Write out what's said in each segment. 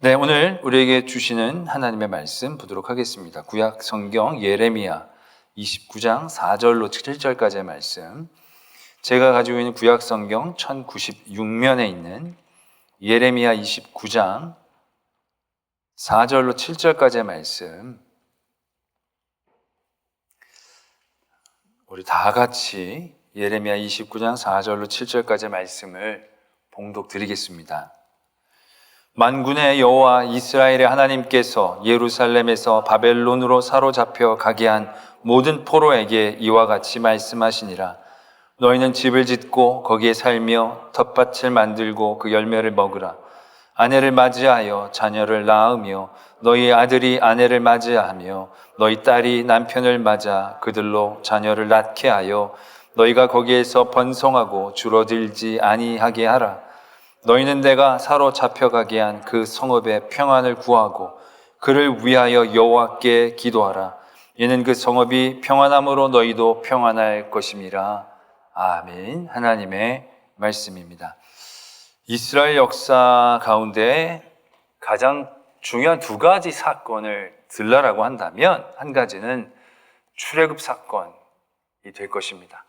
네, 오늘 우리에게 주시는 하나님의 말씀 보도록 하겠습니다. 구약 성경 예레미야 29장 4절로 7절까지의 말씀. 제가 가지고 있는 구약 성경 1096면에 있는 예레미야 29장 4절로 7절까지의 말씀. 우리 다 같이 예레미야 29장 4절로 7절까지의 말씀을 봉독 드리겠습니다. 만군의 여호와 이스라엘의 하나님께서 예루살렘에서 바벨론으로 사로잡혀 가게 한 모든 포로에게 이와 같이 말씀하시니라. 너희는 집을 짓고 거기에 살며 텃밭을 만들고 그 열매를 먹으라. 아내를 맞이하여 자녀를 낳으며 너희 아들이 아내를 맞이하며 너희 딸이 남편을 맞아 그들로 자녀를 낳게 하여 너희가 거기에서 번성하고 줄어들지 아니하게 하라. 너희는 내가 사로잡혀가게 한 그 성읍의 평안을 구하고 그를 위하여 여호와께 기도하라. 이는 그 성읍이 평안함으로 너희도 평안할 것임이라. 아멘. 하나님의 말씀입니다. 이스라엘 역사 가운데 가장 중요한 두 가지 사건을 들라라고 한다면 한 가지는 출애굽 사건이 될 것입니다.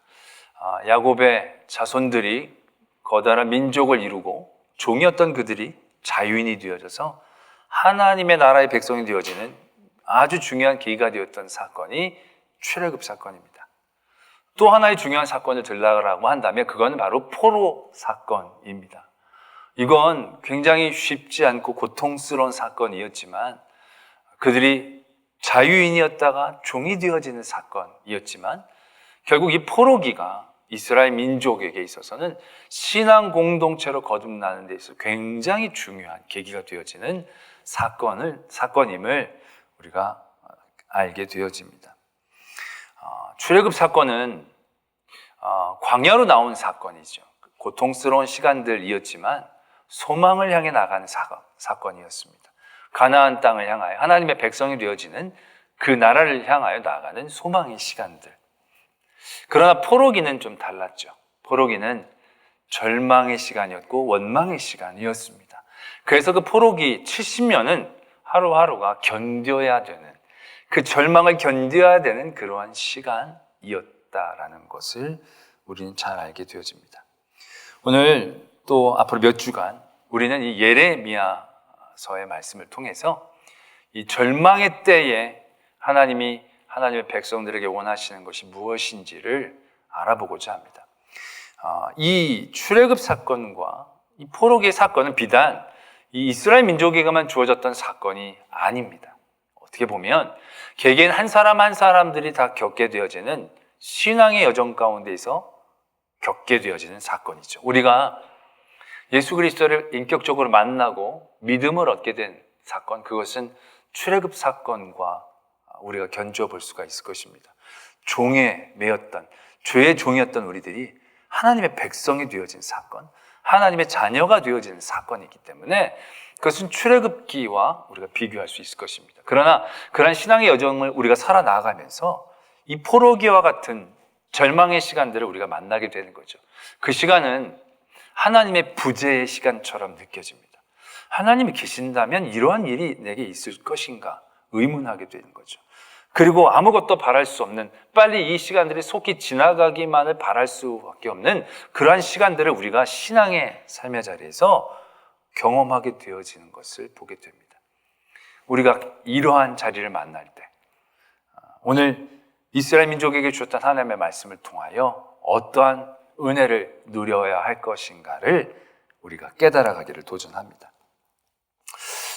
야곱의 자손들이 거대한 민족을 이루고 종이었던 그들이 자유인이 되어져서 하나님의 나라의 백성이 되어지는 아주 중요한 계기가 되었던 사건이 출애굽 사건입니다. 또 하나의 중요한 사건을 들라고 한다면 그건 바로 포로 사건입니다. 이건 굉장히 쉽지 않고 고통스러운 사건이었지만 그들이 자유인이었다가 종이 되어지는 사건이었지만 결국 이 포로기가 이스라엘 민족에게 있어서는 신앙 공동체로 거듭나는 데 있어서 굉장히 중요한 계기가 되어지는 사건임을 우리가 알게 되어집니다. 출애굽 사건은 광야로 나온 사건이죠. 고통스러운 시간들이었지만 소망을 향해 나가는 사건이었습니다. 가나안 땅을 향하여 하나님의 백성이 되어지는 그 나라를 향하여 나가는 소망의 시간들. 그러나 포로기는 좀 달랐죠. 포로기는 절망의 시간이었고 원망의 시간이었습니다. 그래서 그 포로기 70년은 하루하루가 견뎌야 되는, 그 절망을 견뎌야 되는 그러한 시간이었다라는 것을 우리는 잘 알게 되어집니다. 오늘 또 앞으로 몇 주간 우리는 이 예레미야서의 말씀을 통해서 이 절망의 때에 하나님의 백성들에게 원하시는 것이 무엇인지를 알아보고자 합니다. 이 출애굽 사건과 이 포로기의 사건은 비단 이 이스라엘 민족에게만 주어졌던 사건이 아닙니다. 어떻게 보면 개개인 한 사람 한 사람들이 다 겪게 되어지는 신앙의 여정 가운데에서 겪게 되어지는 사건이죠. 우리가 예수 그리스도를 인격적으로 만나고 믿음을 얻게 된 사건, 그것은 출애굽 사건과 우리가 견주어 볼 수가 있을 것입니다. 종에 매였던, 죄의 종이었던 우리들이 하나님의 백성이 되어진 사건, 하나님의 자녀가 되어진 사건이기 때문에 그것은 출애굽기와 우리가 비교할 수 있을 것입니다. 그러나 그러한 신앙의 여정을 우리가 살아나가면서 이 포로기와 같은 절망의 시간들을 우리가 만나게 되는 거죠. 그 시간은 하나님의 부재의 시간처럼 느껴집니다. 하나님이 계신다면 이러한 일이 내게 있을 것인가 의문하게 되는 거죠. 그리고 아무것도 바랄 수 없는, 빨리 이 시간들이 속히 지나가기만을 바랄 수밖에 없는 그러한 시간들을 우리가 신앙의 삶의 자리에서 경험하게 되어지는 것을 보게 됩니다. 우리가 이러한 자리를 만날 때 오늘 이스라엘 민족에게 주었던 하나님의 말씀을 통하여 어떠한 은혜를 누려야 할 것인가를 우리가 깨달아가기를 도전합니다.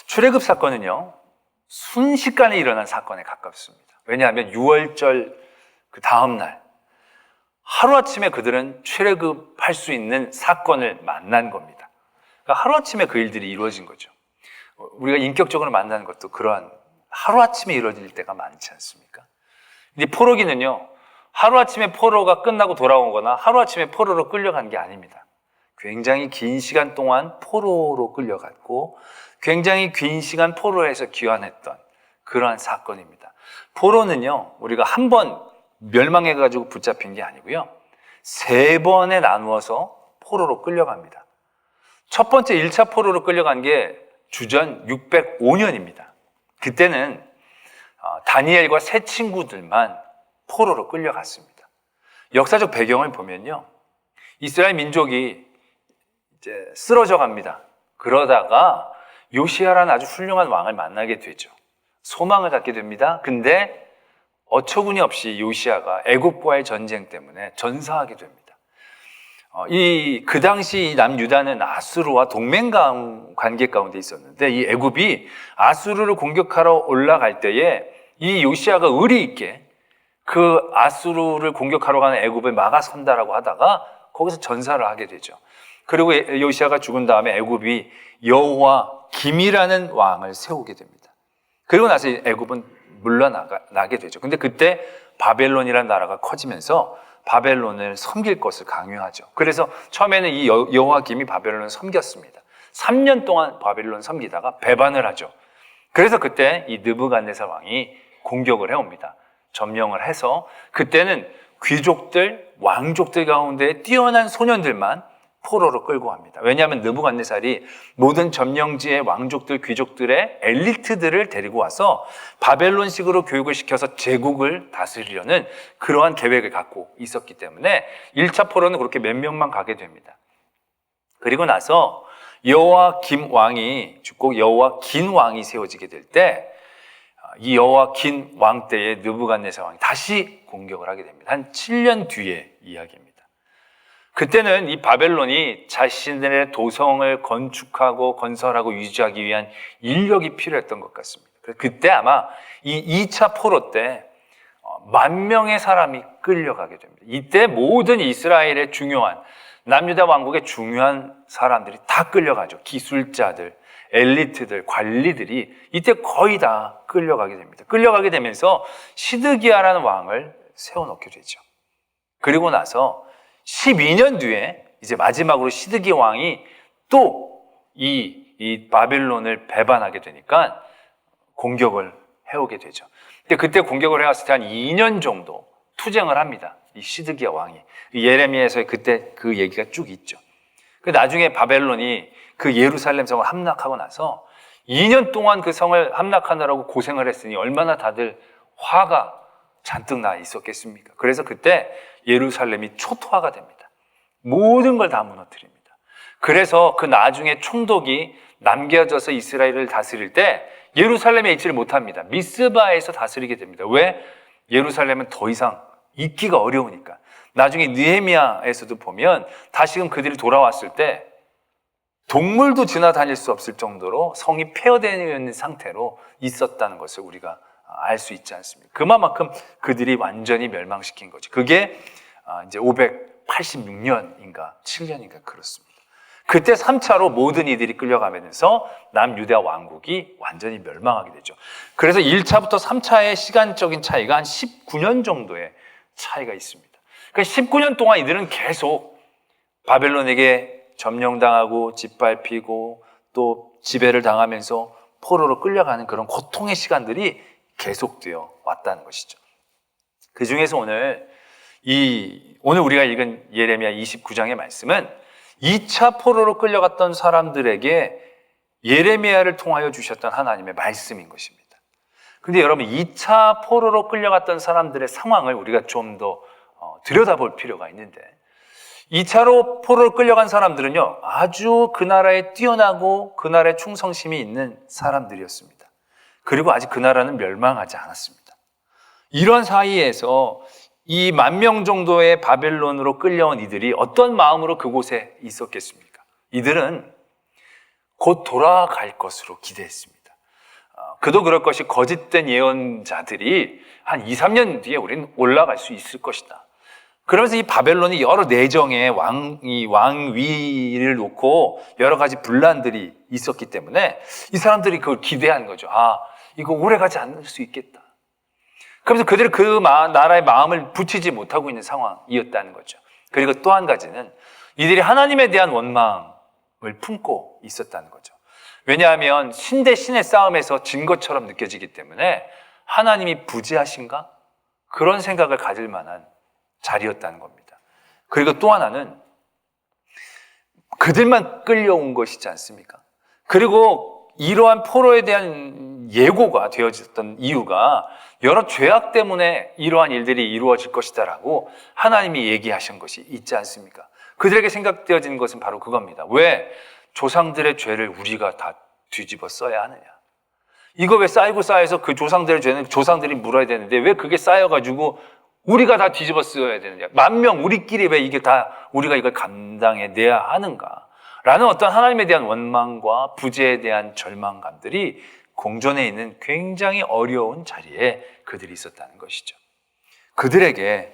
출애굽 사건은요, 순식간에 일어난 사건에 가깝습니다. 왜냐하면 6월절 그 다음 날 하루아침에 그들은 출애굽할 수 있는 사건을 만난 겁니다. 그러니까 하루아침에 그 일들이 이루어진 거죠. 우리가 인격적으로 만나는 것도 그러한 하루아침에 이루어질 때가 많지 않습니까? 근데 포로기는요, 하루아침에 포로가 끝나고 돌아오거나 하루아침에 포로로 끌려간 게 아닙니다. 굉장히 긴 시간 동안 포로로 끌려갔고 굉장히 긴 시간 포로에서 귀환했던 그러한 사건입니다. 포로는요, 우리가 한 번 멸망해가지고 붙잡힌 게 아니고요, 3번에 나누어서 포로로 끌려갑니다. 첫 번째 1차 포로로 끌려간 게 주전 605년입니다. 그때는 다니엘과 세 친구들만 포로로 끌려갔습니다. 역사적 배경을 보면요, 이스라엘 민족이 이제 쓰러져 갑니다. 그러다가 요시야라는 아주 훌륭한 왕을 만나게 되죠. 소망을 갖게 됩니다. 근데 어처구니 없이 요시야가 애굽과의 전쟁 때문에 전사하게 됩니다. 그 당시 남유다는 아수르와 동맹 관계 가운데 있었는데, 이 애굽이 아수르를 공격하러 올라갈 때에 이 요시야가 의리 있게 그 아수르를 공격하러 가는 애굽을 막아선다라고 하다가 거기서 전사를 하게 되죠. 그리고 요시야가 죽은 다음에 애굽이 여호와김이라는 왕을 세우게 됩니다. 그리고 나서 애굽은 물러나게 되죠. 근데 그때 바벨론이라는 나라가 커지면서 바벨론을 섬길 것을 강요하죠. 그래서 처음에는 이 여호와김이 바벨론을 섬겼습니다. 3년 동안 바벨론 섬기다가 배반을 하죠. 그래서 그때 이 느부갓네살 왕이 공격을 해옵니다. 점령을 해서 그때는 귀족들, 왕족들 가운데 뛰어난 소년들만 포로로 끌고 갑니다. 왜냐하면 느부갓네살이 모든 점령지의 왕족들, 귀족들의 엘리트들을 데리고 와서 바벨론식으로 교육을 시켜서 제국을 다스리려는 그러한 계획을 갖고 있었기 때문에 1차 포로는 그렇게 몇 명만 가게 됩니다. 그리고 나서 여호와김 왕이 죽고 여호와긴 왕이 세워지게 될 때, 이 여호와긴 왕 때에 느부갓네살 왕이 다시 공격을 하게 됩니다. 한 7년 뒤의 이야기입니다. 그때는 이 바벨론이 자신들의 도성을 건축하고 건설하고 유지하기 위한 인력이 필요했던 것 같습니다. 그때 아마 이 2차 포로 때 10,000명의 사람이 끌려가게 됩니다. 이때 모든 이스라엘의 중요한, 남유다 왕국의 중요한 사람들이 다 끌려가죠. 기술자들, 엘리트들, 관리들이 이때 거의 다 끌려가게 됩니다. 끌려가게 되면서 시드기야라는 왕을 세워놓게 되죠. 그리고 나서 12년 뒤에 이제 마지막으로 시드기야 왕이 또 이 바벨론을 배반하게 되니까 공격을 해오게 되죠. 근데 그때 공격을 해왔을 때 한 2년 정도 투쟁을 합니다. 이 시드기야 왕이. 예레미야에서의 그때 그 얘기가 쭉 있죠. 나중에 바벨론이 그 예루살렘 성을 함락하고 나서 2년 동안 그 성을 함락하느라고 고생을 했으니 얼마나 다들 화가 잔뜩 나 있었겠습니까? 그래서 그때 예루살렘이 초토화가 됩니다. 모든 걸 다 무너뜨립니다. 그래서 그 나중에 총독이 남겨져서 이스라엘을 다스릴 때 예루살렘에 있지를 못합니다. 미스바에서 다스리게 됩니다. 왜? 예루살렘은 더 이상 있기가 어려우니까. 나중에 느헤미야에서도 보면 다시금 그들이 돌아왔을 때 동물도 지나다닐 수 없을 정도로 성이 폐허되어 있는 상태로 있었다는 것을 우리가 알 수 있지 않습니까? 그만큼 그들이 완전히 멸망시킨 거죠. 그게 이제 586년인가 7년인가 그렇습니다. 그때 3차로 모든 이들이 끌려가면서 남유다 왕국이 완전히 멸망하게 되죠. 그래서 1차부터 3차의 시간적인 차이가 한 19년 정도의 차이가 있습니다. 그러니까 19년 동안 이들은 계속 바벨론에게 점령당하고 짓밟히고 또 지배를 당하면서 포로로 끌려가는 그런 고통의 시간들이 계속되어 왔다는 것이죠. 그 중에서 오늘 우리가 읽은 예레미야 29장의 말씀은 2차 포로로 끌려갔던 사람들에게 예레미야를 통하여 주셨던 하나님의 말씀인 것입니다. 그런데 여러분, 2차 포로로 끌려갔던 사람들의 상황을 우리가 좀 더 들여다볼 필요가 있는데, 2차로 포로로 끌려간 사람들은요, 아주 그 나라에 뛰어나고 그 나라에 충성심이 있는 사람들이었습니다. 그리고 아직 그 나라는 멸망하지 않았습니다. 이런 사이에서 이 10,000명 정도의 바벨론으로 끌려온 이들이 어떤 마음으로 그곳에 있었겠습니까? 이들은 곧 돌아갈 것으로 기대했습니다. 그도 그럴 것이 거짓된 예언자들이 한 2, 3년 뒤에 우리는 올라갈 수 있을 것이다. 그러면서 이 바벨론이 여러 내정에 왕위를 놓고 여러 가지 분란들이 있었기 때문에 이 사람들이 그걸 기대한 거죠. 이거 오래 가지 않을 수 있겠다. 그러면서 그들이 그 나라의 마음을 붙이지 못하고 있는 상황이었다는 거죠. 그리고 또 한 가지는 이들이 하나님에 대한 원망을 품고 있었다는 거죠. 왜냐하면 신 대 신의 싸움에서 진 것처럼 느껴지기 때문에 하나님이 부재하신가? 그런 생각을 가질 만한 자리였다는 겁니다. 그리고 또 하나는 그들만 끌려온 것이지 않습니까? 그리고 이러한 포로에 대한 예고가 되어졌던 이유가 여러 죄악 때문에 이러한 일들이 이루어질 것이다라고 하나님이 얘기하신 것이 있지 않습니까? 그들에게 생각되어지는 것은 바로 그겁니다. 왜 조상들의 죄를 우리가 다 뒤집어 써야 하느냐? 이거 왜 쌓이고 쌓여서 그 조상들의 죄는 조상들이 물어야 되는데 왜 그게 쌓여가지고 우리가 다 뒤집어 써야 되느냐? 만명 우리끼리 왜 이게 다 우리가 이걸 감당해내야 하는가? 라는 어떤 하나님에 대한 원망과 부재에 대한 절망감들이 공존해 있는 굉장히 어려운 자리에 그들이 있었다는 것이죠. 그들에게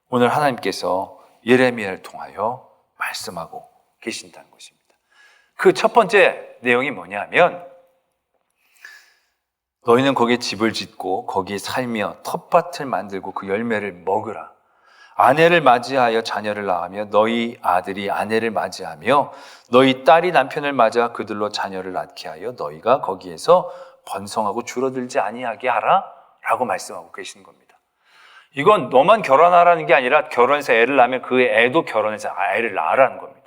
오늘 하나님께서 예레미야를 통하여 말씀하고 계신다는 것입니다. 그 첫 번째 내용이 뭐냐면 너희는 거기에 집을 짓고 거기에 살며 텃밭을 만들고 그 열매를 먹으라. 아내를 맞이하여 자녀를 낳으며 너희 아들이 아내를 맞이하며 너희 딸이 남편을 맞아 그들로 자녀를 낳게 하여 너희가 거기에서 번성하고 줄어들지 아니하게 하라 라고 말씀하고 계시는 겁니다. 이건 너만 결혼하라는 게 아니라 결혼해서 애를 낳으면 그 애도 결혼해서 애를 낳으라는 겁니다.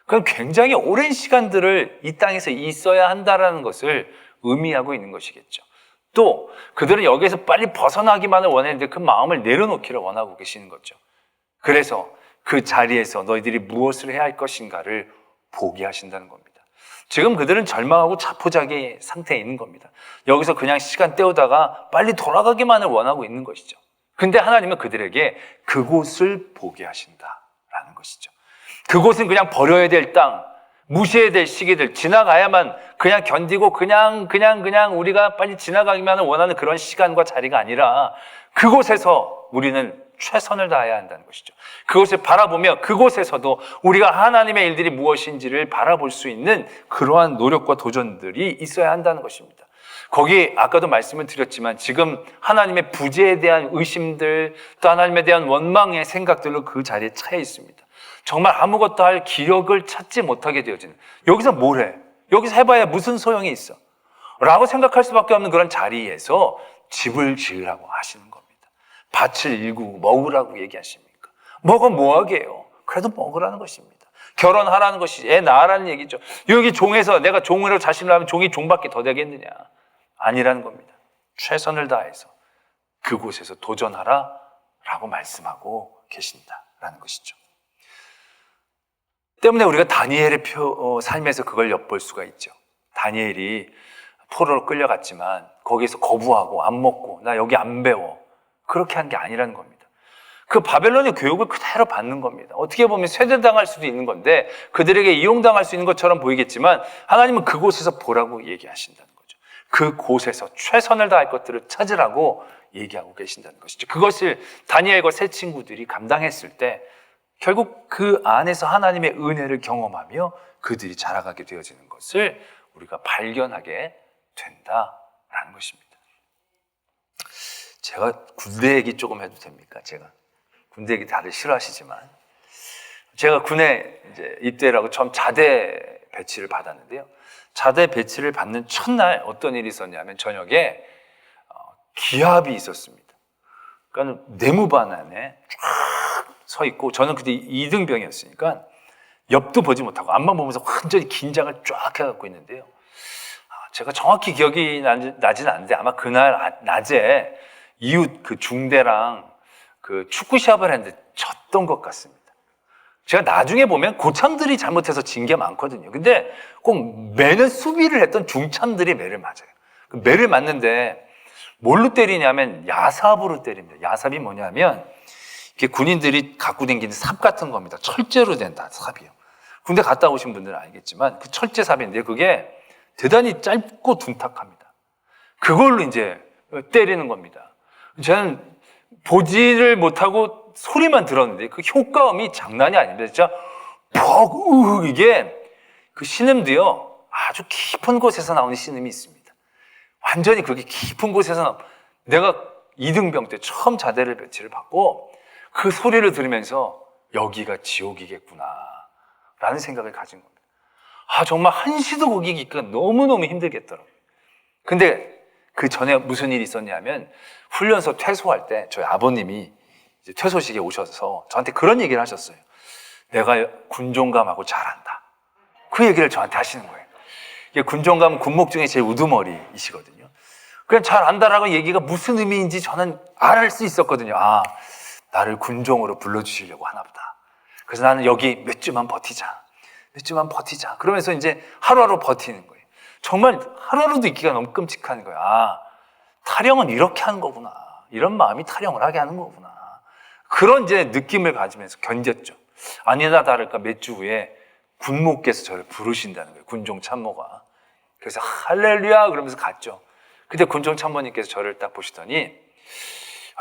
그건 굉장히 오랜 시간들을 이 땅에서 있어야 한다는 것을 의미하고 있는 것이겠죠. 또 그들은 여기에서 빨리 벗어나기만을 원했는데 그 마음을 내려놓기를 원하고 계시는 거죠. 그래서 그 자리에서 너희들이 무엇을 해야 할 것인가를 보게 하신다는 겁니다. 지금 그들은 절망하고 자포자기 상태에 있는 겁니다. 여기서 그냥 시간 때우다가 빨리 돌아가기만을 원하고 있는 것이죠. 근데 하나님은 그들에게 그곳을 보게 하신다라는 것이죠. 그곳은 그냥 버려야 될 땅, 무시해야 될 시기들, 지나가야만 그냥 견디고 그냥 우리가 빨리 지나가기만 원하는 그런 시간과 자리가 아니라 그곳에서 우리는 최선을 다해야 한다는 것이죠. 그것을 바라보며 그곳에서도 우리가 하나님의 일들이 무엇인지를 바라볼 수 있는 그러한 노력과 도전들이 있어야 한다는 것입니다. 거기 아까도 말씀을 드렸지만 지금 하나님의 부재에 대한 의심들 또 하나님에 대한 원망의 생각들로 그 자리에 차여 있습니다. 정말 아무것도 할 기력을 찾지 못하게 되어지는, 여기서 뭘 해? 여기서 해봐야 무슨 소용이 있어? 라고 생각할 수밖에 없는 그런 자리에서 집을 지으라고 하시는 겁니다. 밭을 일구고 먹으라고 얘기하십니까? 먹어 뭐하게요? 그래도 먹으라는 것입니다. 결혼하라는 것이 애 낳으라는 얘기죠. 여기 종에서 내가 종으로 자신을 하면 종이 종밖에 더 되겠느냐? 아니라는 겁니다. 최선을 다해서 그곳에서 도전하라 라고 말씀하고 계신다라는 것이죠. 때문에 우리가 다니엘의 삶에서 그걸 엿볼 수가 있죠. 다니엘이 포로로 끌려갔지만 거기에서 거부하고 안 먹고 나 여기 안 배워 그렇게 한 게 아니라는 겁니다. 그 바벨론의 교육을 그대로 받는 겁니다. 어떻게 보면 쇠퇴당할 수도 있는 건데 그들에게 이용당할 수 있는 것처럼 보이겠지만 하나님은 그곳에서 보라고 얘기하신다는 거죠. 그곳에서 최선을 다할 것들을 찾으라고 얘기하고 계신다는 것이죠. 그것을 다니엘과 세 친구들이 감당했을 때 결국 그 안에서 하나님의 은혜를 경험하며 그들이 자라가게 되어지는 것을 우리가 발견하게 된다라는 것입니다. 제가 군대 얘기 조금 해도 됩니까? 제가 군대 얘기 다들 싫어하시지만 제가 군에 이제 입대라고 처음 자대 배치를 받았는데요. 자대 배치를 받는 첫날 어떤 일이 있었냐면 저녁에 기합이 있었습니다. 그러니까 내무반 안에 쫙 서 있고 저는 그때 2등병이었으니까 옆도 보지 못하고 앞만 보면서 완전히 긴장을 쫙 해갖고 있는데요. 제가 정확히 기억이 나지는 않는데 아마 그날 낮에 이웃 그 중대랑 그 축구 시합을 했는데 졌던 것 같습니다. 제가 나중에 보면 고참들이 잘못해서 진 게 많거든요. 근데 꼭 매는 수비를 했던 중참들이 매를 맞아요. 그 매를 맞는데 뭘로 때리냐면 야삽으로 때립니다. 야삽이 뭐냐면 이게 군인들이 갖고 다니는 삽 같은 겁니다. 철제로 된 삽이요. 군대 갔다 오신 분들은 알겠지만 그 철제 삽인데 그게 대단히 짧고 둔탁합니다. 그걸로 이제 때리는 겁니다. 저는 보지를 못하고 소리만 들었는데 그 효과음이 장난이 아닙니다. 진짜 퍽 이게 그 신음도요 아주 깊은 곳에서 나오는 신음이 있습니다. 완전히 그렇게 깊은 곳에서 내가 2등병 때 처음 자대를 배치를 받고 그 소리를 들으면서 여기가 지옥이겠구나 라는 생각을 가진 겁니다. 정말 한시도 거기 있기가 너무너무 힘들겠더라고요. 근데 그 전에 무슨 일이 있었냐면 훈련소 퇴소할 때 저희 아버님이 이제 퇴소식에 오셔서 저한테 그런 얘기를 하셨어요. 내가 군종감하고 잘한다. 그 얘기를 저한테 하시는 거예요. 이게 군종감은 군목 중에 제일 우두머리이시거든요. 그냥 잘 안다라고 얘기가 무슨 의미인지 저는 알 수 있었거든요. 아, 나를 군종으로 불러주시려고 하나 보다. 그래서 나는 여기 몇 주만 버티자. 몇 주만 버티자. 그러면서 이제 하루하루 버티는 거예요. 정말 하루하루도 있기가 너무 끔찍한 거야. 아, 타령은 이렇게 하는 거구나. 이런 마음이 타령을 하게 하는 거구나. 그런 이제 느낌을 가지면서 견뎠죠. 아니나 다를까 몇 주 후에 군목께서 저를 부르신다는 거예요. 군종 참모가. 그래서 할렐루야 그러면서 갔죠. 그때 군종 참모님께서 저를 딱 보시더니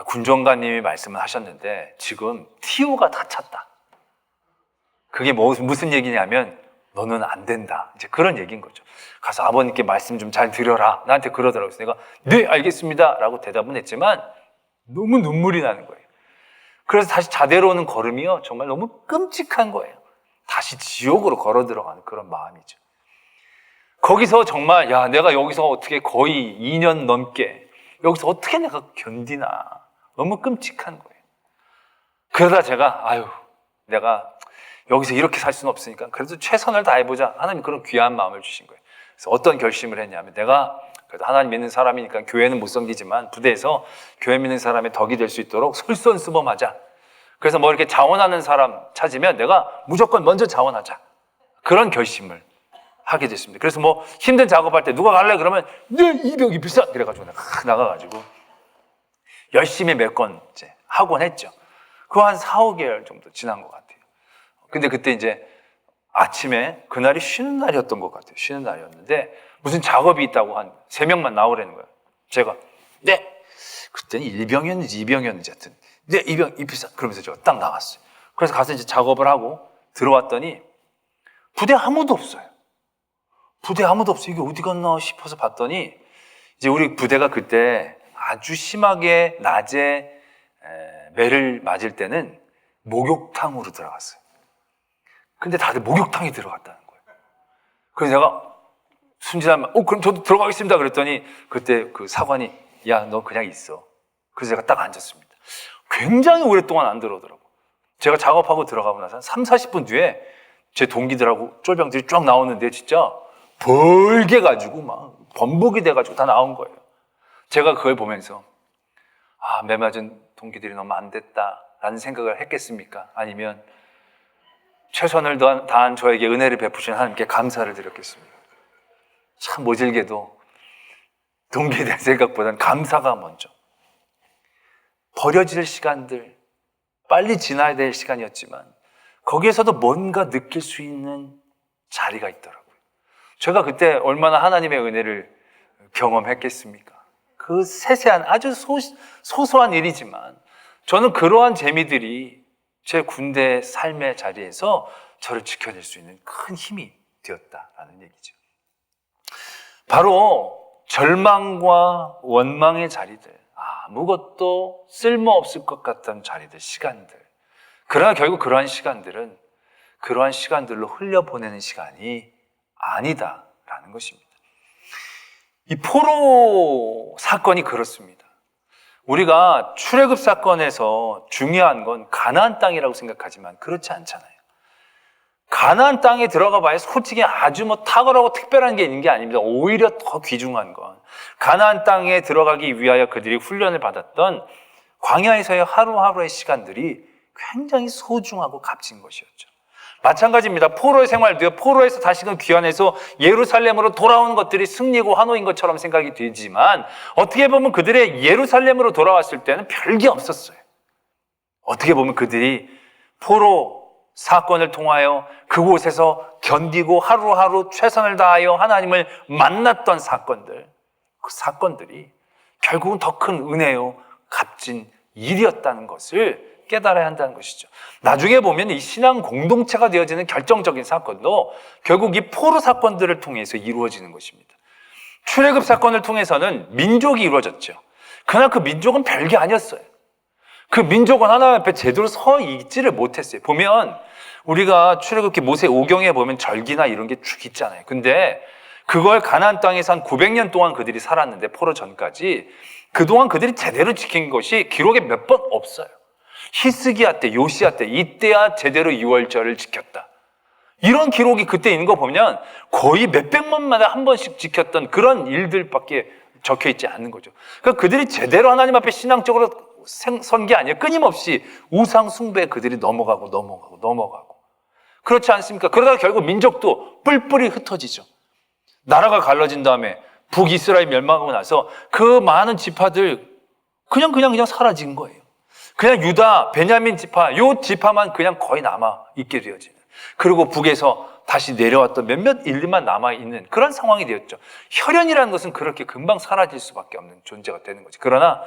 군종관님이 말씀을 하셨는데 지금 TO가 다 찼다. 그게 무슨 얘기냐면 너는 안 된다. 이제 그런 얘기인 거죠. 가서 아버님께 말씀 좀 잘 드려라. 나한테 그러더라고요. 그래서 내가 네 알겠습니다 라고 대답은 했지만 너무 눈물이 나는 거예요. 그래서 다시 자대로 오는 걸음이요 정말 너무 끔찍한 거예요. 다시 지옥으로 걸어 들어가는 그런 마음이죠. 거기서 정말 야 내가 여기서 어떻게 거의 2년 넘게 여기서 어떻게 내가 견디나 너무 끔찍한 거예요. 그러다 제가 내가 여기서 이렇게 살 수는 없으니까 그래도 최선을 다해보자. 하나님 그런 귀한 마음을 주신 거예요. 그래서 어떤 결심을 했냐면 내가 그래도 하나님 믿는 사람이니까 교회는 못 섬기지만 부대에서 교회 믿는 사람의 덕이 될 수 있도록 솔선수범하자. 그래서 뭐 이렇게 자원하는 사람 찾으면 내가 무조건 먼저 자원하자. 그런 결심을 하게 됐습니다. 그래서 뭐 힘든 작업할 때 누가 갈래? 그러면 네, 이벽이 비싸! 이래가지고 내가 나가가지고 열심히 몇 건 이제 하곤 했죠. 그거 한 4, 5개월 정도 지난 것 같아요. 근데 그때 이제 아침에 그날이 쉬는 날이었던 것 같아요. 쉬는 날이었는데 무슨 작업이 있다고 한 3명만 나오라는 거예요. 제가 네! 그때는 1병이었는지 2병이었는지 하여튼 네, 2병, 이 비싸! 그러면서 제가 딱 나갔어요. 그래서 가서 이제 작업을 하고 들어왔더니 부대 아무도 없어요. 부대 아무도 없어요. 이게 어디 갔나 싶어서 봤더니 이제 우리 부대가 그때 아주 심하게 낮에 매를 맞을 때는 목욕탕으로 들어갔어요. 근데 다들 목욕탕에 들어갔다는 거예요. 그래서 내가 순진한 그럼 저도 들어가겠습니다 그랬더니 그때 그 사관이 야, 너 그냥 있어. 그래서 제가 딱 앉았습니다. 굉장히 오랫동안 안 들어오더라고. 제가 작업하고 들어가고 나서 한 3, 40분 뒤에 제 동기들하고 쫄병들이 쫙 나오는데 진짜 벌게 가지고 막 번복이 돼가지고 다 나온 거예요. 제가 그걸 보면서 매 맞은 동기들이 너무 안 됐다라는 생각을 했겠습니까? 아니면 최선을 다한 저에게 은혜를 베푸신 하나님께 감사를 드렸겠습니까? 참 모질게도 동기에 대한 생각보다는 감사가 먼저. 버려질 시간들, 빨리 지나야 될 시간이었지만 거기에서도 뭔가 느낄 수 있는 자리가 있더라고요. 제가 그때 얼마나 하나님의 은혜를 경험했겠습니까? 그 세세한 아주 소소한 일이지만 저는 그러한 재미들이 제 군대 삶의 자리에서 저를 지켜낼 수 있는 큰 힘이 되었다라는 얘기죠. 바로 절망과 원망의 자리들, 아무것도 쓸모없을 것 같던 자리들, 시간들. 그러나 결국 그러한 시간들은 그러한 시간들로 흘려보내는 시간이 아니다라는 것입니다. 이 포로 사건이 그렇습니다. 우리가 출애굽 사건에서 중요한 건 가나안 땅이라고 생각하지만 그렇지 않잖아요. 가나안 땅에 들어가 봐야 솔직히 아주 탁월하고 특별한 게 있는 게 아닙니다. 오히려 더 귀중한 건 가나안 땅에 들어가기 위하여 그들이 훈련을 받았던 광야에서의 하루하루의 시간들이 굉장히 소중하고 값진 것이었죠. 마찬가지입니다. 포로의 생활도요. 포로에서 다시금 귀환해서 예루살렘으로 돌아오는 것들이 승리고 환호인 것처럼 생각이 되지만 어떻게 보면 그들의 예루살렘으로 돌아왔을 때는 별게 없었어요. 어떻게 보면 그들이 포로 사건을 통하여 그곳에서 견디고 하루하루 최선을 다하여 하나님을 만났던 사건들, 그 사건들이 결국은 더 큰 은혜요, 값진 일이었다는 것을 깨달아야 한다는 것이죠. 나중에 보면 이 신앙 공동체가 되어지는 결정적인 사건도 결국 이 포로 사건들을 통해서 이루어지는 것입니다. 출애굽 사건을 통해서는 민족이 이루어졌죠. 그러나 그 민족은 별게 아니었어요. 그 민족은 하나님 앞에 제대로 서 있지를 못했어요. 보면 우리가 출애굽기 모세 오경에 보면 절기나 이런 게 쭉 있잖아요. 근데 그걸 가나안 땅에서 한 900년 동안 그들이 살았는데 포로 전까지 그동안 그들이 제대로 지킨 것이 기록에 몇 번 없어요. 히스기야 때, 요시야 때 이때야 제대로 유월절을 지켰다. 이런 기록이 그때 있는 거 보면 거의 몇백만마다 한 번씩 지켰던 그런 일들밖에 적혀 있지 않는 거죠. 그러니까 그들이 제대로 하나님 앞에 신앙적으로 선 게 아니에요. 끊임없이 우상 숭배에 그들이 넘어가고. 그렇지 않습니까? 그러다가 결국 민족도 뿔뿔이 흩어지죠. 나라가 갈라진 다음에 북이스라엘 멸망하고 나서 그 많은 지파들 그냥 사라진 거예요. 그냥 유다, 베냐민 지파, 요 지파만 그냥 거의 남아 있게 되어지는. 그리고 북에서 다시 내려왔던 몇몇 일들만 남아있는 그런 상황이 되었죠. 혈연이라는 것은 그렇게 금방 사라질 수밖에 없는 존재가 되는 거죠. 그러나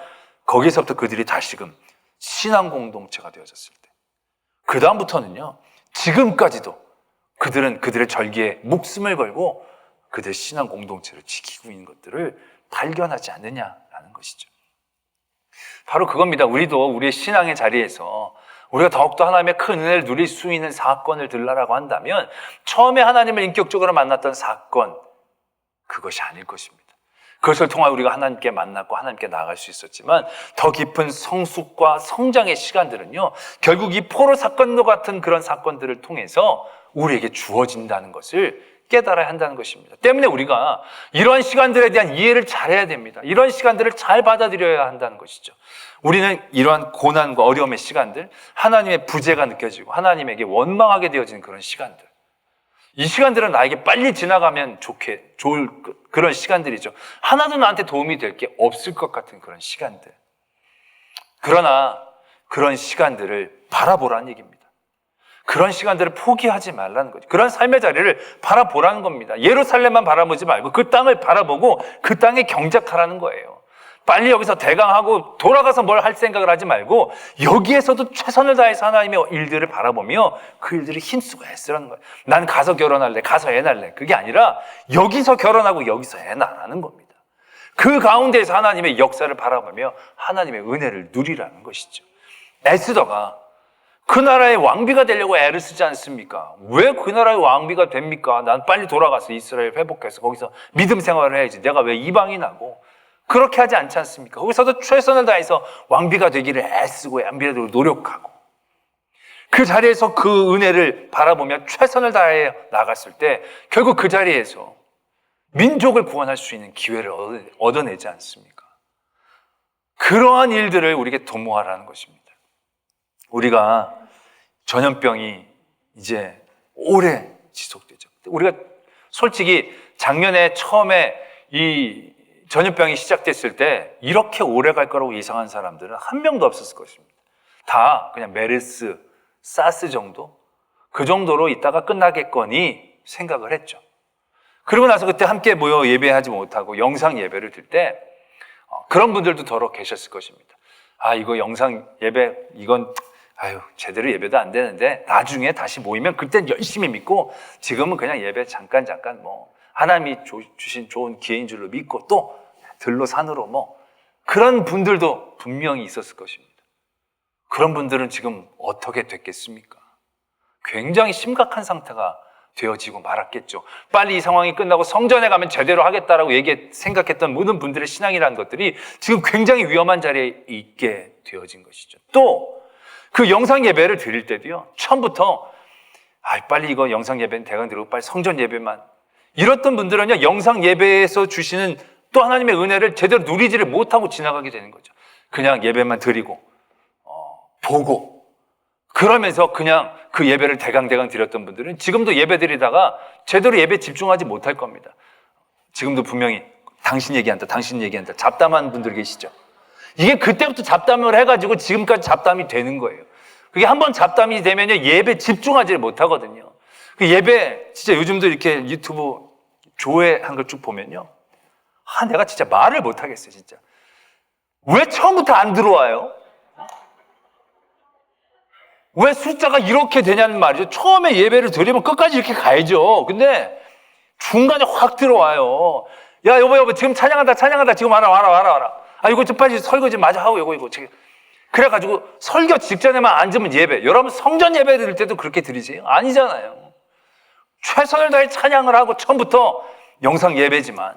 거기서부터 그들이 다시금 신앙 공동체가 되어졌을 때, 그 다음부터는요, 지금까지도 그들은 그들의 절기에 목숨을 걸고 그들의 신앙 공동체를 지키고 있는 것들을 발견하지 않느냐라는 것이죠. 바로 그겁니다. 우리도 우리의 신앙의 자리에서 우리가 더욱더 하나님의 큰 은혜를 누릴 수 있는 사건을 들라라고 한다면 처음에 하나님을 인격적으로 만났던 사건, 그것이 아닐 것입니다. 그것을 통하여 우리가 하나님께 만났고 하나님께 나아갈 수 있었지만 더 깊은 성숙과 성장의 시간들은요, 결국 이 포로 사건과 같은 그런 사건들을 통해서 우리에게 주어진다는 것을 깨달아야 한다는 것입니다. 때문에 우리가 이러한 시간들에 대한 이해를 잘해야 됩니다. 이러한 시간들을 잘 받아들여야 한다는 것이죠. 우리는 이러한 고난과 어려움의 시간들, 하나님의 부재가 느껴지고 하나님에게 원망하게 되어지는 그런 시간들, 이 시간들은 나에게 빨리 지나가면 좋을 그런 시간들이죠. 하나도 나한테 도움이 될 게 없을 것 같은 그런 시간들. 그러나 그런 시간들을 바라보라는 얘기입니다. 그런 시간들을 포기하지 말라는 거죠. 그런 삶의 자리를 바라보라는 겁니다. 예루살렘만 바라보지 말고 그 땅을 바라보고 그 땅에 경작하라는 거예요. 빨리 여기서 대강하고 돌아가서 뭘 할 생각을 하지 말고 여기에서도 최선을 다해서 하나님의 일들을 바라보며 그 일들을 힘쓰고 애쓰라는 거예요. 난 가서 결혼할래, 가서 애 낳을래. 그게 아니라 여기서 결혼하고 여기서 애 낳으라는 겁니다. 그 가운데에서 하나님의 역사를 바라보며 하나님의 은혜를 누리라는 것이죠. 에스더가 그 나라의 왕비가 되려고 애를 쓰지 않습니까? 왜 그 나라의 왕비가 됩니까? 난 빨리 돌아가서 이스라엘 회복해서 거기서 믿음 생활을 해야지. 내가 왜 이방인하고 그렇게 하지 않지 않습니까? 거기서도 최선을 다해서 왕비가 되기를 애쓰고 왕비가 노력하고 그 자리에서 그 은혜를 바라보며 최선을 다해 나갔을 때 결국 그 자리에서 민족을 구원할 수 있는 기회를 얻어내지 않습니까? 그러한 일들을 우리에게 도모하라는 것입니다. 우리가 전염병이 이제 오래 지속되죠. 우리가 솔직히 작년에 처음에 이 전염병이 시작됐을 때 이렇게 오래 갈 거라고 예상한 사람들은 한 명도 없었을 것입니다. 다 그냥 메르스, 사스 정도? 그 정도로 있다가 끝나겠거니 생각을 했죠. 그러고 나서 그때 함께 모여 예배하지 못하고 영상 예배를 들 때 그런 분들도 더러 계셨을 것입니다. 아, 이거 영상 예배, 이건 제대로 예배도 안 되는데 나중에 다시 모이면 그땐 열심히 믿고 지금은 그냥 예배 잠깐 하나님이 주신 좋은 기회인 줄로 믿고 또 들로 산으로 그런 분들도 분명히 있었을 것입니다. 그런 분들은 지금 어떻게 됐겠습니까? 굉장히 심각한 상태가 되어지고 말았겠죠. 빨리 이 상황이 끝나고 성전에 가면 제대로 하겠다라고 생각했던 모든 분들의 신앙이라는 것들이 지금 굉장히 위험한 자리에 있게 되어진 것이죠. 또 그 영상 예배를 드릴 때도요, 처음부터 빨리 이거 영상 예배는 대강 드리고 빨리 성전 예배만, 이랬던 분들은요, 영상 예배에서 주시는 또 하나님의 은혜를 제대로 누리지를 못하고 지나가게 되는 거죠. 그냥 예배만 드리고 보고 그러면서 그냥 그 예배를 대강 드렸던 분들은 지금도 예배 드리다가 제대로 예배에 집중하지 못할 겁니다. 지금도 분명히 당신 얘기한다 잡담하는 분들 계시죠. 이게 그때부터 잡담을 해가지고 지금까지 잡담이 되는 거예요. 그게 한번 잡담이 되면요, 예배 집중하지 못하거든요. 그 예배 진짜 요즘도 이렇게 유튜브 조회한 걸 쭉 보면요, 내가 진짜 말을 못하겠어요. 진짜 왜 처음부터 안 들어와요? 왜 숫자가 이렇게 되냐는 말이죠. 처음에 예배를 드리면 끝까지 이렇게 가야죠. 근데 중간에 확 들어와요. 야, 여보 지금 찬양한다 지금 와라. 이거 좀 빨리 설거지 마저 하고 이거 그래가지고 설교 직전에만 앉으면 예배. 여러분 성전 예배 드릴 때도 그렇게 드리세요? 아니잖아요. 최선을 다해 찬양을 하고 처음부터 영상 예배지만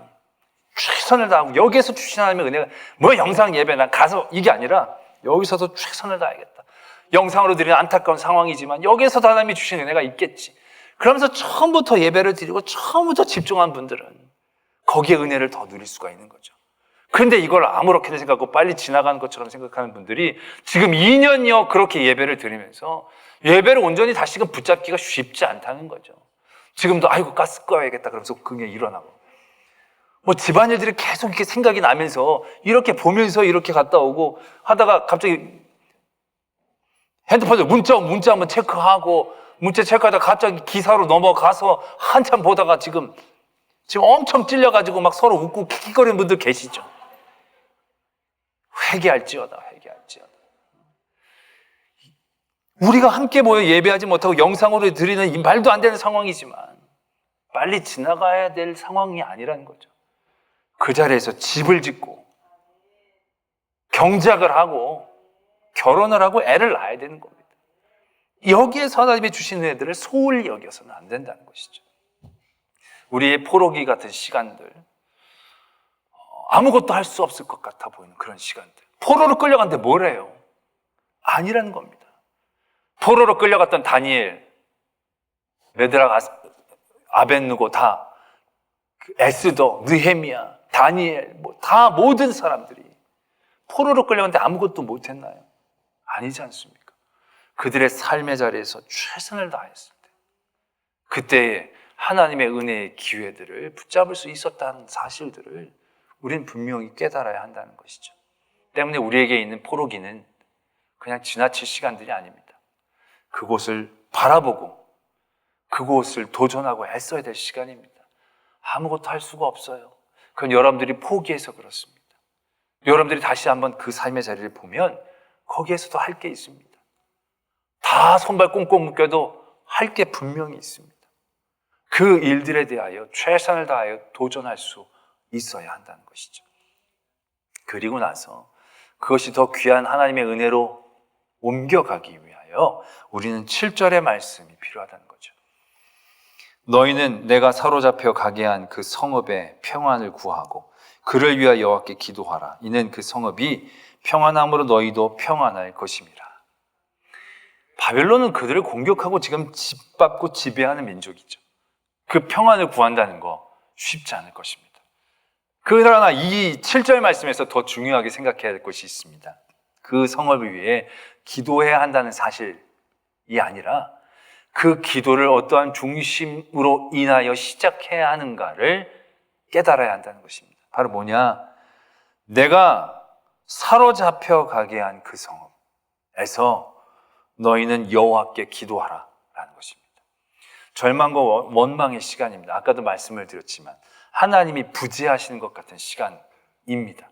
최선을 다하고 여기에서 주신 하나님의 은혜가 영상 예배 난 가서 이게 아니라 여기서도 최선을 다하겠다. 영상으로 드리는 안타까운 상황이지만 여기에서도 하나님이 주신 은혜가 있겠지. 그러면서 처음부터 예배를 드리고 처음부터 집중한 분들은 거기에 은혜를 더 누릴 수가 있는 거죠. 그런데 이걸 아무렇게나 생각하고 빨리 지나가는 것처럼 생각하는 분들이 지금 2년여 그렇게 예배를 드리면서 예배를 온전히 다시금 붙잡기가 쉽지 않다는 거죠. 지금도 아이고 가스 꺼야겠다 그러면서 그게 일어나고 뭐 집안일들이 계속 이렇게 생각이 나면서 이렇게 보면서 이렇게 갔다 오고 하다가 갑자기 핸드폰에 문자 한번 체크하고 문자 체크하다가 갑자기 기사로 넘어가서 한참 보다가 지금 엄청 찔려가지고 막 서로 웃고 킥킥거리는 분들 계시죠. 회개할지어다. 우리가 함께 모여 예배하지 못하고 영상으로 드리는 이 말도 안 되는 상황이지만 빨리 지나가야 될 상황이 아니라는 거죠. 그 자리에서 집을 짓고 경작을 하고 결혼을 하고 애를 낳아야 되는 겁니다. 여기에서 하나님이 주신 애들을 소홀히 여겨서는 안 된다는 것이죠. 우리의 포로기 같은 시간들, 아무것도 할 수 없을 것 같아 보이는 그런 시간들. 포로로 끌려갔는데 뭘 해요? 아니라는 겁니다. 포로로 끌려갔던 다니엘, 메드락, 아벤누고 다 에스더, 느헤미야, 다니엘, 다 모든 사람들이 포로로 끌려갔는데 아무것도 못했나요? 아니지 않습니까? 그들의 삶의 자리에서 최선을 다했을 때 그때에 하나님의 은혜의 기회들을 붙잡을 수 있었다는 사실들을 우리는 분명히 깨달아야 한다는 것이죠. 때문에 우리에게 있는 포로기는 그냥 지나칠 시간들이 아닙니다. 그곳을 바라보고 그곳을 도전하고 애써야 될 시간입니다. 아무것도 할 수가 없어요. 그건 여러분들이 포기해서 그렇습니다. 여러분들이 다시 한번 그 삶의 자리를 보면 거기에서도 할 게 있습니다. 다 손발 꽁꽁 묶여도 할 게 분명히 있습니다. 그 일들에 대하여 최선을 다하여 도전할 수 있어야 한다는 것이죠. 그리고 나서 그것이 더 귀한 하나님의 은혜로 옮겨가기 위하여 우리는 7절의 말씀이 필요하다는 거죠. 너희는 내가 사로잡혀 가게 한 그 성읍의 평안을 구하고 그를 위하여 여호와께 기도하라. 이는 그 성읍이 평안함으로 너희도 평안할 것입니다. 바벨론은 그들을 공격하고 지금 짓밟고 지배하는 민족이죠. 그 평안을 구한다는 거 쉽지 않을 것입니다. 그러나 이 7절 말씀에서 더 중요하게 생각해야 할 것이 있습니다. 그 성읍을 위해 기도해야 한다는 사실이 아니라 그 기도를 어떠한 중심으로 인하여 시작해야 하는가를 깨달아야 한다는 것입니다. 바로 뭐냐? 내가 사로잡혀 가게 한 그 성읍에서 너희는 여호와께 기도하라 라는 것입니다. 절망과 원망의 시간입니다. 아까도 말씀을 드렸지만 하나님이 부재하시는 것 같은 시간입니다.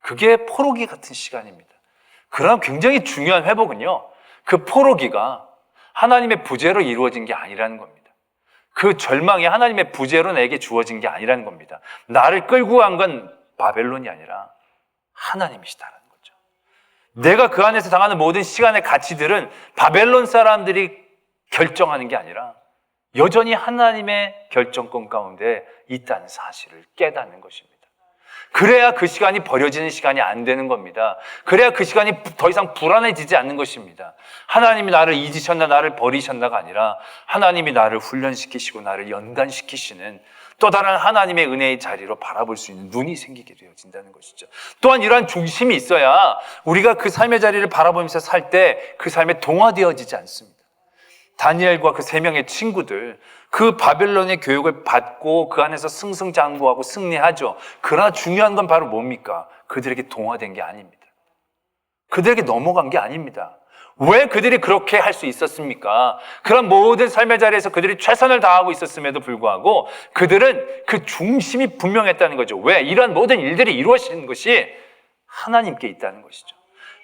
그게 포로기 같은 시간입니다. 그럼 굉장히 중요한 회복은요, 그 포로기가 하나님의 부재로 이루어진 게 아니라는 겁니다. 그 절망이 하나님의 부재로 내게 주어진 게 아니라는 겁니다. 나를 끌고 간 건 바벨론이 아니라 하나님이시다라는 거죠. 내가 그 안에서 당하는 모든 시간의 가치들은 바벨론 사람들이 결정하는 게 아니라 여전히 하나님의 결정권 가운데 있다는 사실을 깨닫는 것입니다. 그래야 그 시간이 버려지는 시간이 안 되는 겁니다. 그래야 그 시간이 더 이상 불안해지지 않는 것입니다. 하나님이 나를 잊으셨나 나를 버리셨나가 아니라 하나님이 나를 훈련시키시고 나를 연단시키시는 또 다른 하나님의 은혜의 자리로 바라볼 수 있는 눈이 생기게 되어진다는 것이죠. 또한 이러한 중심이 있어야 우리가 그 삶의 자리를 바라보면서 살 때 그 삶에 동화되어지지 않습니다. 다니엘과 그 3명의 친구들, 그 바벨론의 교육을 받고 그 안에서 승승장구하고 승리하죠. 그러나 중요한 건 바로 뭡니까? 그들에게 동화된 게 아닙니다. 그들에게 넘어간 게 아닙니다. 왜 그들이 그렇게 할 수 있었습니까? 그런 모든 삶의 자리에서 그들이 최선을 다하고 있었음에도 불구하고 그들은 그 중심이 분명했다는 거죠. 왜? 이러한 모든 일들이 이루어지는 것이 하나님께 있다는 것이죠.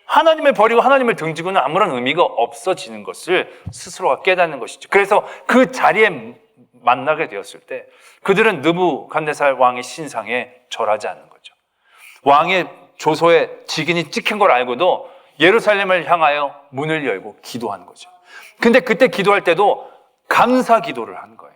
하나님을 버리고 하나님을 등지고는 아무런 의미가 없어지는 것을 스스로가 깨닫는 것이죠. 그래서 그 자리에 만나게 되었을 때 그들은 느부갓네살 왕의 신상에 절하지 않는 거죠. 왕의 조소에 직인이 찍힌 걸 알고도 예루살렘을 향하여 문을 열고 기도한 거죠. 근데 그때 기도할 때도 감사 기도를 한 거예요.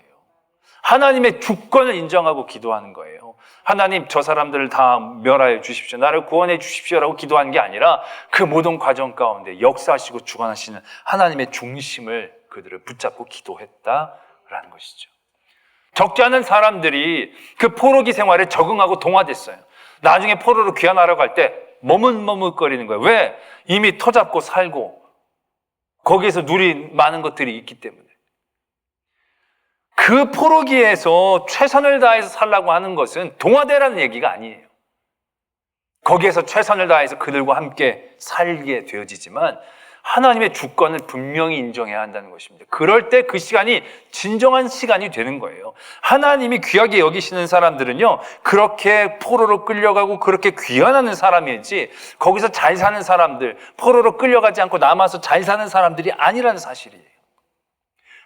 하나님의 주권을 인정하고 기도하는 거예요. 하나님, 저 사람들을 다 멸하여 주십시오. 나를 구원해 주십시오라고 기도한 게 아니라 그 모든 과정 가운데 역사하시고 주관하시는 하나님의 중심을 그들을 붙잡고 기도했다. 라는 것이죠. 적지 않은 사람들이 그 포로기 생활에 적응하고 동화됐어요. 나중에 포로로 귀환하러 갈 때 머뭇머뭇거리는 거예요. 왜? 이미 터잡고 살고 거기에서 누린 많은 것들이 있기 때문에. 그 포로기에서 최선을 다해서 살라고 하는 것은 동화되라는 얘기가 아니에요. 거기에서 최선을 다해서 그들과 함께 살게 되어지지만 하나님의 주권을 분명히 인정해야 한다는 것입니다. 그럴 때 그 시간이 진정한 시간이 되는 거예요. 하나님이 귀하게 여기시는 사람들은요, 그렇게 포로로 끌려가고 그렇게 귀환하는 사람이지 거기서 잘 사는 사람들, 포로로 끌려가지 않고 남아서 잘 사는 사람들이 아니라는 사실이에요.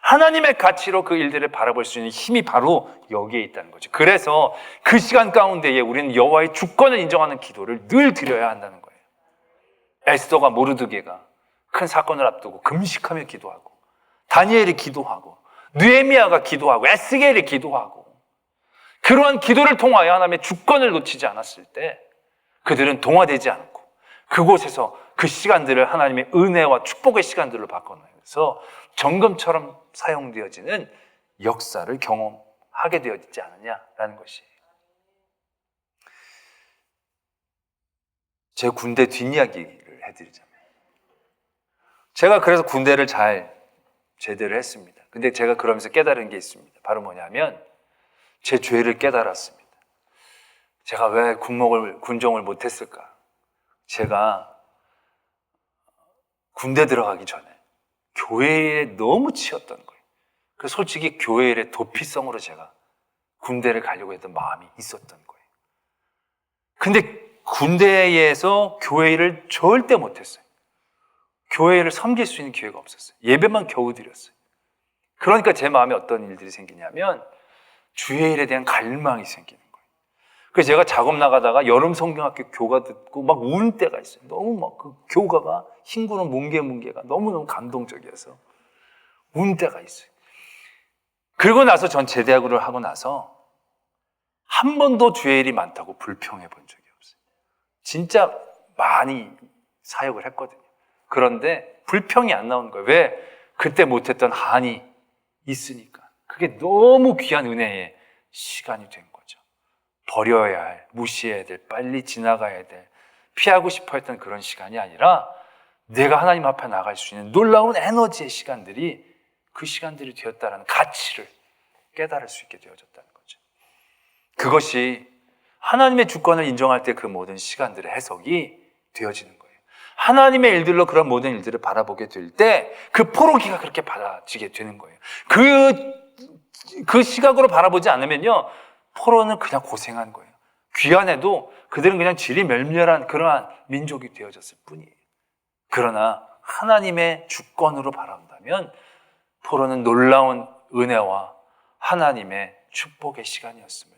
하나님의 가치로 그 일들을 바라볼 수 있는 힘이 바로 여기에 있다는 거죠. 그래서 그 시간 가운데에 우리는 여호와의 주권을 인정하는 기도를 늘 드려야 한다는 거예요. 에스더가 모르드게가 큰 사건을 앞두고 금식하며 기도하고, 다니엘이 기도하고, 느헤미야가 기도하고, 에스겔이 기도하고, 그러한 기도를 통하여 하나님의 주권을 놓치지 않았을 때 그들은 동화되지 않고 그곳에서 그 시간들을 하나님의 은혜와 축복의 시간들로 바꿔내서 정금처럼 사용되어지는 역사를 경험하게 되어지지 않느냐라는 것이에요. 제 군대 뒷이야기를 해드리자면, 제가 그래서 군대를 잘 제대를 했습니다. 근데 제가 그러면서 깨달은 게 있습니다. 바로 뭐냐면 제 죄를 깨달았습니다. 제가 왜 군종을 못했을까? 제가 군대 들어가기 전에 교회에 너무 치였던 거예요. 그래서 솔직히 교회 일의 도피성으로 제가 군대를 가려고 했던 마음이 있었던 거예요. 근데 군대에서 교회 일을 절대 못했어요. 교회를 섬길 수 있는 기회가 없었어요. 예배만 겨우 드렸어요. 그러니까 제 마음에 어떤 일들이 생기냐면 주의 일에 대한 갈망이 생기는 거예요. 그래서 제가 작업 나가다가 여름 성경학교 교가 듣고 막 우는 때가 있어요. 너무 막 그 교가가 흰구는 뭉게가 너무너무 감동적이어서 우는 때가 있어요. 그리고 나서 전 제대학을 하고 나서 한 번도 주의 일이 많다고 불평해 본 적이 없어요. 진짜 많이 사역을 했거든요. 그런데 불평이 안 나오는 거예요. 왜? 그때 못했던 한이 있으니까. 그게 너무 귀한 은혜의 시간이 된 거죠. 버려야 할, 무시해야 될, 빨리 지나가야 될, 피하고 싶어 했던 그런 시간이 아니라 내가 하나님 앞에 나갈 수 있는 놀라운 에너지의 시간들이 그 시간들이 되었다는 가치를 깨달을 수 있게 되어졌다는 거죠. 그것이 하나님의 주권을 인정할 때 그 모든 시간들의 해석이 되어지는 거예요. 하나님의 일들로 그런 모든 일들을 바라보게 될 때 그 포로기가 그렇게 받아지게 되는 거예요. 그 시각으로 바라보지 않으면요, 포로는 그냥 고생한 거예요. 귀환해도 그들은 그냥 질이 멸멸한 그러한 민족이 되어졌을 뿐이에요. 그러나 하나님의 주권으로 바라본다면 포로는 놀라운 은혜와 하나님의 축복의 시간이었음을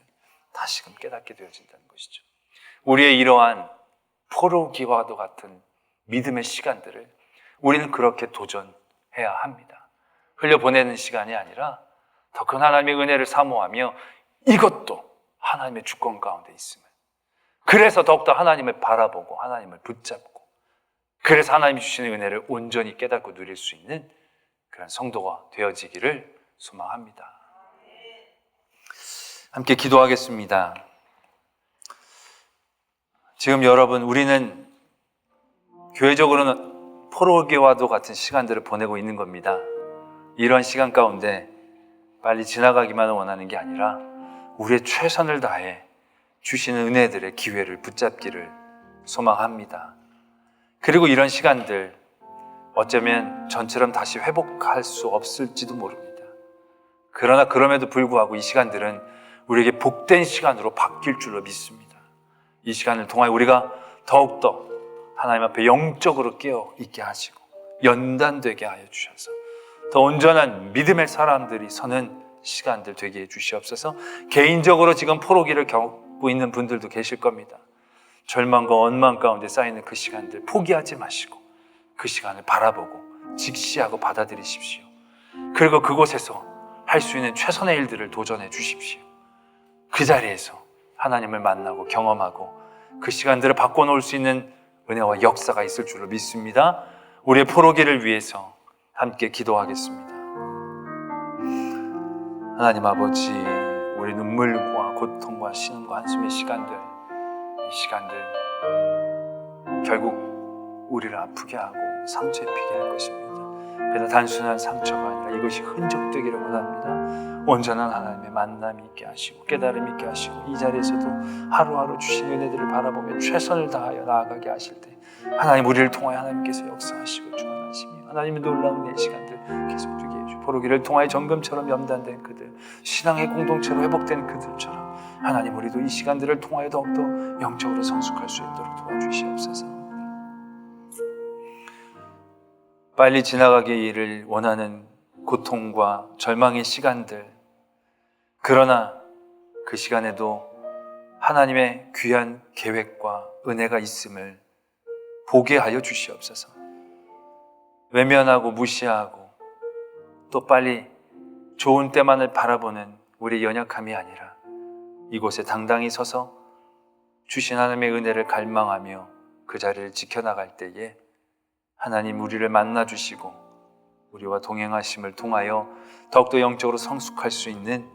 다시금 깨닫게 되어진다는 것이죠. 우리의 이러한 포로기와도 같은 믿음의 시간들을 우리는 그렇게 도전해야 합니다. 흘려보내는 시간이 아니라 더 큰 하나님의 은혜를 사모하며 이것도 하나님의 주권 가운데 있음을, 그래서 더욱더 하나님을 바라보고 하나님을 붙잡고, 그래서 하나님이 주시는 은혜를 온전히 깨닫고 누릴 수 있는 그런 성도가 되어지기를 소망합니다. 함께 기도하겠습니다. 지금 여러분, 우리는 교회적으로는 포로기와도 같은 시간들을 보내고 있는 겁니다. 이런 시간 가운데 빨리 지나가기만 원하는 게 아니라 우리의 최선을 다해 주시는 은혜들의 기회를 붙잡기를 소망합니다. 그리고 이런 시간들 어쩌면 전처럼 다시 회복할 수 없을지도 모릅니다. 그러나 그럼에도 불구하고 이 시간들은 우리에게 복된 시간으로 바뀔 줄로 믿습니다. 이 시간을 통하여 우리가 더욱더 하나님 앞에 영적으로 깨어 있게 하시고 연단되게 하여 주셔서 더 온전한 믿음의 사람들이 서는 시간들 되게 해 주시옵소서. 개인적으로 지금 포로기를 겪고 있는 분들도 계실 겁니다. 절망과 원망 가운데 쌓이는 그 시간들 포기하지 마시고 그 시간을 바라보고 직시하고 받아들이십시오. 그리고 그곳에서 할 수 있는 최선의 일들을 도전해 주십시오. 그 자리에서 하나님을 만나고 경험하고 그 시간들을 바꿔놓을 수 있는 은혜와 역사가 있을 줄로 믿습니다. 우리의 포로기를 위해서 함께 기도하겠습니다. 하나님 아버지, 우리 눈물과 고통과 신음과 한숨의 시간들, 이 시간들 결국 우리를 아프게 하고 상처 입히게 할 것입니다. 그래서 단순한 상처가 아니라 이것이 흔적되기를 원합니다. 온전한 하나님의 만남이 있게 하시고 깨달음이 있게 하시고 이 자리에서도 하루하루 주신 은혜들을 바라보며 최선을 다하여 나아가게 하실 때 하나님, 우리를 통하여 하나님께서 역사하시고 주관하시며 하나님의 놀라운 이 시간들 계속되게 해주시고, 포로기를 통하여 정금처럼 염단된 그들, 신앙의 공동체로 회복된 그들처럼 하나님, 우리도 이 시간들을 통하여 더욱더 영적으로 성숙할 수 있도록 도와주시옵소서. 빨리 지나가기를 원하는 고통과 절망의 시간들, 그러나 그 시간에도 하나님의 귀한 계획과 은혜가 있음을 보게 하여 주시옵소서. 외면하고 무시하고 또 빨리 좋은 때만을 바라보는 우리의 연약함이 아니라 이곳에 당당히 서서 주신 하나님의 은혜를 갈망하며 그 자리를 지켜나갈 때에 하나님, 우리를 만나주시고 우리와 동행하심을 통하여 더욱더 영적으로 성숙할 수 있는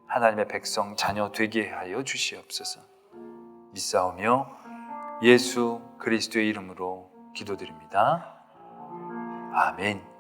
하나님의 백성 자녀 되게 하여 주시옵소서. 믿사오며 예수 그리스도의 이름으로 기도드립니다. 아멘.